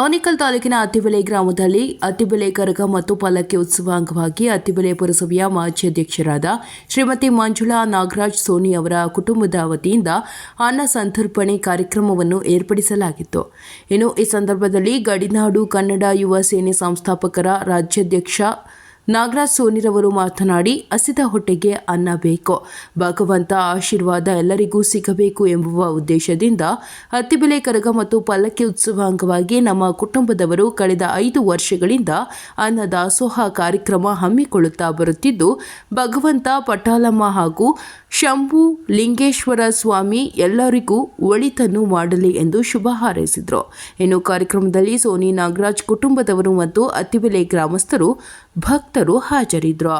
ಆನೇಕಲ್ ತಾಲೂಕಿನ ಅತ್ತಿಬೆಲೆ ಗ್ರಾಮದಲ್ಲಿ ಅತ್ತಿಬೆಲೆ ಕರಗ ಮತ್ತು ಪಲ್ಲಕ್ಕಿ ಉತ್ಸವ ಅಂಗವಾಗಿ ಅತ್ತಿಬೆಲೆ ಪುರಸಭೆಯ ಮಾಜಿ ಅಧ್ಯಕ್ಷರಾದ ಶ್ರೀಮತಿ ಮಂಜುಳಾ ನಾಗರಾಜ್ ಸೋನಿ ಅವರ ಕುಟುಂಬದ ವತಿಯಿಂದ ಅನ್ನ ಸಂತರ್ಪಣೆ ಕಾರ್ಯಕ್ರಮವನ್ನು ಏರ್ಪಡಿಸಲಾಗಿತ್ತು. ಇನ್ನು ಈ ಸಂದರ್ಭದಲ್ಲಿ ಗಡಿನಾಡು ಕನ್ನಡ ಯುವ ಸೇನೆ ಸಂಸ್ಥಾಪಕರ ರಾಜ್ಯಾಧ್ಯಕ್ಷ ನಾಗರಾಜ್ ಸೋನಿರವರು ಮಾತನಾಡಿ, ಹಸಿದ ಹೊಟ್ಟೆಗೆ ಅನ್ನ ಬೇಕು, ಭಗವಂತ ಆಶೀರ್ವಾದ ಎಲ್ಲರಿಗೂ ಸಿಗಬೇಕು ಎಂಬುವ ಉದ್ದೇಶದಿಂದ ಅತ್ತಿಬೆಲೆ ಕರಗ ಮತ್ತು ಪಲ್ಲಕ್ಕಿ ಉತ್ಸವ ಅಂಗವಾಗಿ ನಮ್ಮ ಕುಟುಂಬದವರು ಕಳೆದ 5 ವರ್ಷಗಳಿಂದ ಅನ್ನ ದಾಸೋಹ ಕಾರ್ಯಕ್ರಮ ಹಮ್ಮಿಕೊಳ್ಳುತ್ತಾ ಬರುತ್ತಿದ್ದು, ಭಗವಂತ ಪಟಾಲಮ್ಮ ಹಾಗೂ ಶಂಭು ಲಿಂಗೇಶ್ವರ ಸ್ವಾಮಿ ಎಲ್ಲರಿಗೂ ಒಳಿತನ್ನು ಮಾಡಲಿ ಎಂದು ಶುಭ ಹಾರೈಸಿದರು. ಇನ್ನು ಕಾರ್ಯಕ್ರಮದಲ್ಲಿ ಸೋನಿ ನಾಗರಾಜ್ ಕುಟುಂಬದವರು ಮತ್ತು ಅತ್ತಿಬೆಲೆ ಗ್ರಾಮಸ್ಥರು ಭಕ್ತರು ಹಾಜರಿದ್ದರು.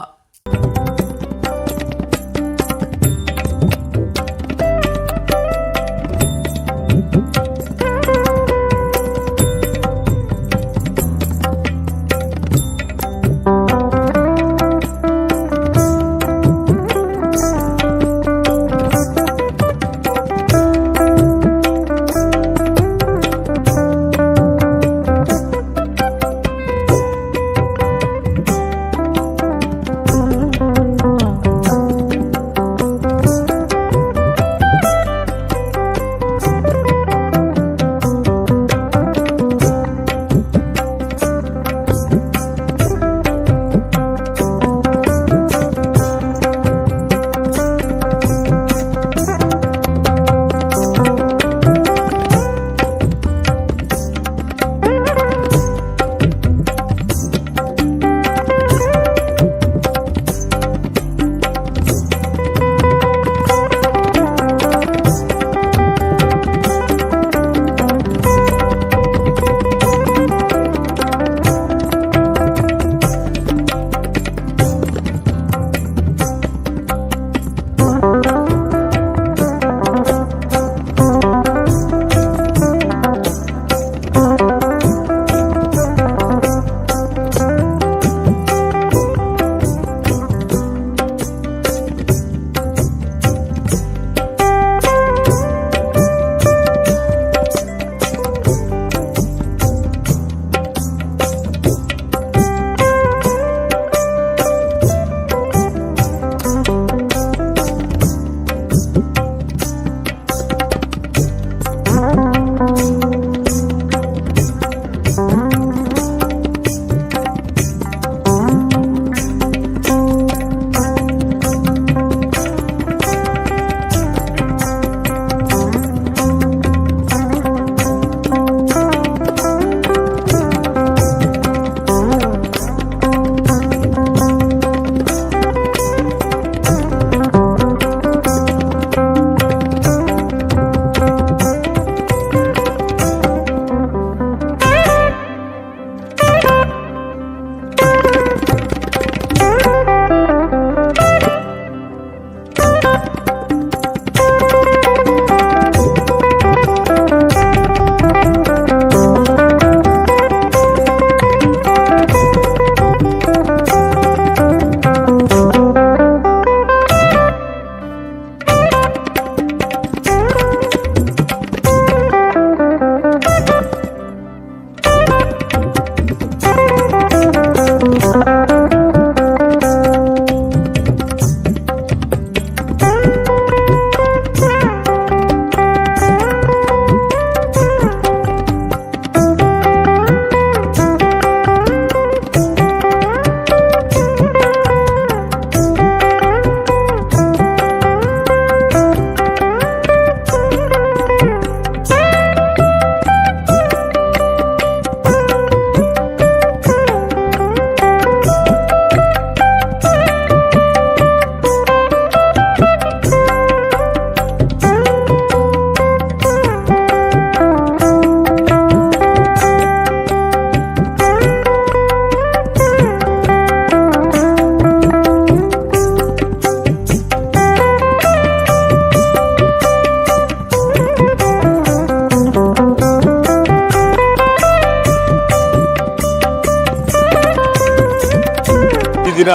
ದಿನ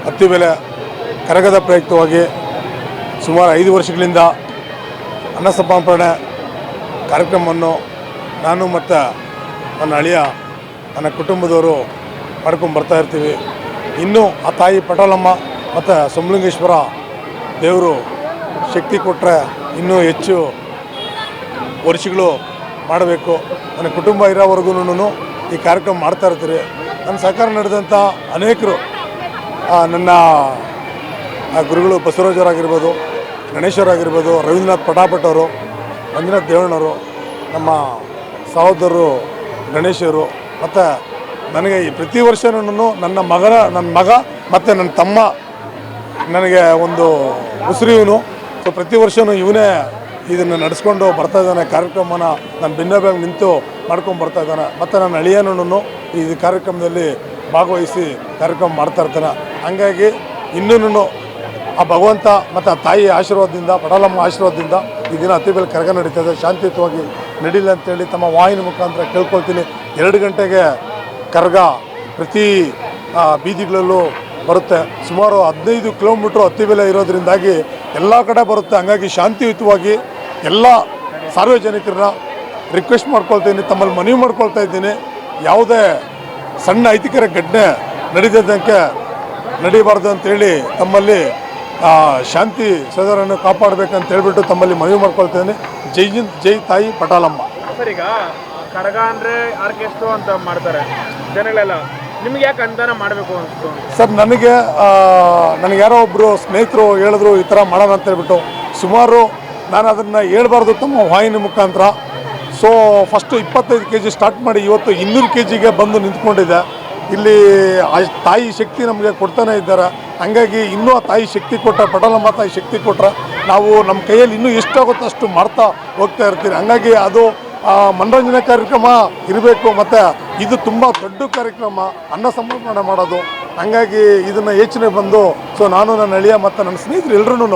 ಅತ್ತಿಬೆಲೆ ಕರಗದ ಪ್ರಯುಕ್ತವಾಗಿ ಸುಮಾರು 5 ವರ್ಷಗಳಿಂದ ಅನ್ನಸಂತರ್ಪಣೆ ಕಾರ್ಯಕ್ರಮವನ್ನು ನಾನು ಮತ್ತು ನನ್ನ ಅಳಿಯ ನನ್ನ ಕುಟುಂಬದವರು ಮಾಡ್ಕೊಂಡು ಬರ್ತಾ ಇರ್ತೀವಿ. ಇನ್ನೂ ಆ ತಾಯಿ ಪಟಾಲಮ್ಮ ಮತ್ತು ಸೋಮಲಿಂಗೇಶ್ವರ ದೇವರು ಶಕ್ತಿ ಕೊಟ್ಟರೆ ಇನ್ನೂ ಹೆಚ್ಚು ವರ್ಷಗಳು ಮಾಡಬೇಕು. ನನ್ನ ಕುಟುಂಬ ಇರೋವರೆಗೂ ಈ ಕಾರ್ಯಕ್ರಮ ಮಾಡ್ತಾ ಇರ್ತೀರಿ. ನನ್ನ ಸಹಕಾರ ನಡೆದಂಥ ಅನೇಕರು, ನನ್ನ ಗುರುಗಳು ಬಸವರಾಜರಾಗಿರ್ಬೋದು, ಗಣೇಶವರಾಗಿರ್ಬೋದು, ರವೀಂದ್ರನಾಥ್ ಪಟಾಪಟ್ ಅವರು, ಮಂಜುನಾಥ್ ದೇವಣ್ಣವರು, ನಮ್ಮ ಸಹೋದರರು ಗಣೇಶವರು, ಮತ್ತು ನನಗೆ ಈ ಪ್ರತಿ ವರ್ಷನೂ ನನ್ನ ಮಗ ಮತ್ತು ನನ್ನ ತಮ್ಮ ನನಗೆ ಒಂದು ಉಸಿರಿವನು. ಸೊ ಪ್ರತಿ ವರ್ಷವೂ ಇವನೇ ಇದನ್ನು ನಡೆಸ್ಕೊಂಡು ಬರ್ತಾ ಇದ್ದಾನೆ. ಕಾರ್ಯಕ್ರಮನ ನಾನು ಭಿನ್ನವಾಗಿ ನಿಂತು ಮಾಡ್ಕೊಂಡು ಬರ್ತಾ ಇದ್ದಾನೆ. ಮತ್ತು ನನ್ನ ಅಳಿಯನೂ ಈ ಕಾರ್ಯಕ್ರಮದಲ್ಲಿ ಭಾಗವಹಿಸಿ ಕಾರ್ಯಕ್ರಮ ಮಾಡ್ತಾ ಇರ್ತಾನೆ. ಹಾಗಾಗಿ ಇನ್ನೂ ಆ ಭಗವಂತ ಮತ್ತು ಆ ತಾಯಿ ಆಶೀರ್ವಾದದಿಂದ, ಪಟಾಲಮ್ಮ ಆಶೀರ್ವಾದದಿಂದ ಈ ದಿನ ಅತ್ತಿಬೇಲೆ ಕರಗ ನಡೀತದೆ. ಶಾಂತಿಯುತವಾಗಿ ನಡೀಲಿ ಅಂತೇಳಿ ತಮ್ಮ ವಾಹಿನಿ ಮುಖಾಂತರ ಕೇಳ್ಕೊಳ್ತೀನಿ. 2 ಗಂಟೆಗೆ ಕರಗ ಪ್ರತಿ ಬೀದಿಗಳಲ್ಲೂ ಬರುತ್ತೆ. ಸುಮಾರು 15 ಕಿಲೋಮೀಟ್ರ್ ಅತ್ತಿಬೇಲೆ ಇರೋದ್ರಿಂದಾಗಿ ಎಲ್ಲ ಕಡೆ ಬರುತ್ತೆ. ಹಂಗಾಗಿ ಶಾಂತಿಯುತವಾಗಿ ಎಲ್ಲ ಸಾರ್ವಜನಿಕರನ್ನ ರಿಕ್ವೆಸ್ಟ್ ಮಾಡ್ಕೊಳ್ತೀನಿ, ತಮ್ಮಲ್ಲಿ ಮನವಿ ಮಾಡ್ಕೊಳ್ತಾ ಇದ್ದೀನಿ. ಯಾವುದೇ ಸಣ್ಣ ಅಹಿತಕರ ಘಟನೆ ನಡೀಬಾರ್ದು ಅಂತೇಳಿ ತಮ್ಮಲ್ಲಿ ಶಾಂತಿ ಸದರನ್ನು ಕಾಪಾಡಬೇಕಂತ ಹೇಳ್ಬಿಟ್ಟು ತಮ್ಮಲ್ಲಿ ಮನವಿ ಮಾಡ್ಕೊಳ್ತೇನೆ. ಜೈ ಹಿಂದ್, ಜೈ ತಾಯಿ ಪಟಾಲಮ್ಮ. ಸರ್, ಈಗ ಕರಗ ಅಂದರೆ ಆರ್ಕೆಸ್ಟ್ರಾ ಅಂತ ಮಾಡ್ತಾರೆ ಜನಗಳೆಲ್ಲ, ನಿಮ್ಗೆ ಯಾಕೆ ಅನುದಾನ ಮಾಡಬೇಕು ಅನಿಸ್ತು? ಸರ್, ನನಗೆ ಯಾರೋ ಒಬ್ಬರು ಸ್ನೇಹಿತರು ಹೇಳಿದ್ರು ಈ ಥರ ಮಾಡೋಣ ಅಂತ ಹೇಳ್ಬಿಟ್ಟು. ಸುಮಾರು ನಾನು ಅದನ್ನು ಹೇಳ್ಬಾರ್ದು ತಮ್ಮ ವಾಹಿನಿ ಮುಖಾಂತರ. ಸೊ ಫಸ್ಟು 25 kg ಸ್ಟಾರ್ಟ್ ಮಾಡಿ ಇವತ್ತು 200 kgಗೆ ಬಂದು ನಿಂತ್ಕೊಂಡಿದೆ. ಇಲ್ಲಿ ಆ ತಾಯಿ ಶಕ್ತಿ ನಮಗೆ ಕೊಡ್ತಾನೆ ಇದ್ದಾರೆ. ಹಾಗಾಗಿ ಇನ್ನೂ ಆ ತಾಯಿ ಶಕ್ತಿ ಕೊಟ್ಟರೆ, ಪಟಾಲಮ್ಮ ತಾಯಿ ಶಕ್ತಿ ಕೊಟ್ಟರೆ ನಾವು ನಮ್ಮ ಕೈಯಲ್ಲಿ ಇನ್ನೂ ಎಷ್ಟಾಗುತ್ತೋ ಅಷ್ಟು ಮಾಡ್ತಾ ಹೋಗ್ತಾ ಇರ್ತೀವಿ. ಹಾಗಾಗಿ ಅದು ಮನೋರಂಜನೆ ಕಾರ್ಯಕ್ರಮ ಇರಬೇಕು. ಮತ್ತು ಇದು ತುಂಬ ದೊಡ್ಡ ಕಾರ್ಯಕ್ರಮ, ಅನ್ನ ಸಮರ್ಪಣೆ ಮಾಡೋದು. ಹಾಗಾಗಿ ಇದನ್ನು ಯೋಚನೆ ಬಂದು ಸೊ ನಾನು ನನ್ನ ಅಳಿಯ ಮತ್ತು ನನ್ನ ಸ್ನೇಹಿತರು ಎಲ್ಲರೂ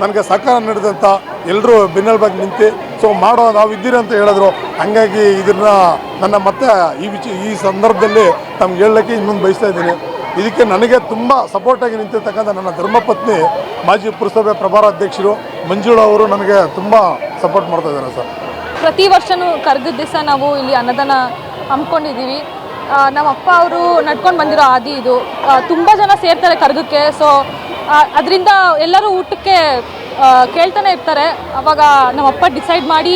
ನನಗೆ ಸಹಕಾರ ನೀಡಿದಂಥ ಎಲ್ಲರೂ ಬೆನ್ನೆಲುಬಾಗಿ ನಿಂತು ಸೊ ನಾವು ಇದ್ದೀರಿ ಅಂತ ಹೇಳಿದ್ರು. ಹಾಗಾಗಿ ಇದನ್ನು ನನ್ನ ಮತ್ತೆ ಈ ಸಂದರ್ಭದಲ್ಲಿ ತಮ್ಗೆ ಹೇಳಲಿಕ್ಕೆ ಇನ್ನೊಂದು ಬಯಸ್ತಾ ಇದ್ದೀನಿ. ಇದಕ್ಕೆ ನನಗೆ ತುಂಬ ಸಪೋರ್ಟಾಗಿ ನಿಂತಿರ್ತಕ್ಕಂಥ ನನ್ನ ಧರ್ಮಪತ್ನಿ, ಮಾಜಿ ಪುರಸಭೆ ಪ್ರಭಾರ ಅಧ್ಯಕ್ಷರು ಮಂಜುಳಾ ಅವರು ನನಗೆ ತುಂಬ ಸಪೋರ್ಟ್ ಮಾಡ್ತಾ ಇದ್ದಾರೆ ಸರ್. ಪ್ರತಿ ವರ್ಷವೂ ಕರಗದ ದಿವಸ ನಾವು ಇಲ್ಲಿ ಅನ್ನದಾನ ಹಮ್ಮಿಕೊಂಡಿದ್ದೀವಿ. ನಮ್ಮ ಅಪ್ಪ ಅವರು ನಡ್ಕೊಂಡು ಬಂದಿರೋ ಹಾದಿ ಇದು. ತುಂಬ ಜನ ಸೇರ್ತಾರೆ ಕರಗಕ್ಕೆ. ಸೊ ಅದರಿಂದ ಎಲ್ಲರೂ ಊಟಕ್ಕೆ ಕೇಳ್ತಾನೆ ಇರ್ತಾರೆ. ಆವಾಗ ನಮ್ಮಪ್ಪ ಡಿಸೈಡ್ ಮಾಡಿ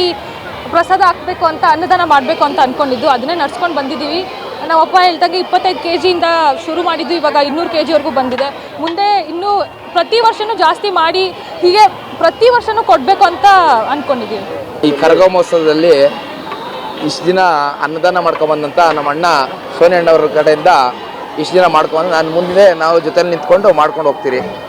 ಪ್ರಸಾದ ಹಾಕಬೇಕು ಅಂತ, ಅನ್ನದಾನ ಮಾಡಬೇಕು ಅಂತ ಅಂದ್ಕೊಂಡಿದ್ದು. ಅದನ್ನೇ ನಡ್ಸ್ಕೊಂಡು ಬಂದಿದ್ದೀವಿ. ನಮ್ಮಪ್ಪ ಹೇಳ್ದಂಗೆ 25 kgಯಿಂದ ಶುರು ಮಾಡಿದ್ದು, ಇವಾಗ 200 kgವರೆಗೂ ಬಂದಿದೆ. ಮುಂದೆ ಇನ್ನೂ ಪ್ರತಿ ವರ್ಷವೂ ಜಾಸ್ತಿ ಮಾಡಿ ಹೀಗೆ ಪ್ರತಿ ವರ್ಷವೂ ಕೊಡಬೇಕು ಅಂತ ಅಂದ್ಕೊಂಡಿದ್ದೀವಿ. ಈ ಕರಗ ಮಹೋತ್ಸವದಲ್ಲಿ ಇಷ್ಟು ದಿನ ಅನ್ನದಾನ ಮಾಡ್ಕೊಂಬಂದಂಥ ನಮ್ಮ ಅಣ್ಣ ಸೋನಿ ಅಣ್ಣವ್ರ ಕಡೆಯಿಂದ ಇಷ್ಟು ದಿನ ಮಾಡ್ಕೊಂಡು ನಾನು ಮುಂದೆ ನಾವು ಜೊತೆಲಿ ನಿಂತ್ಕೊಂಡು ಮಾಡ್ಕೊಂಡು ಹೋಗ್ತೀರಿ.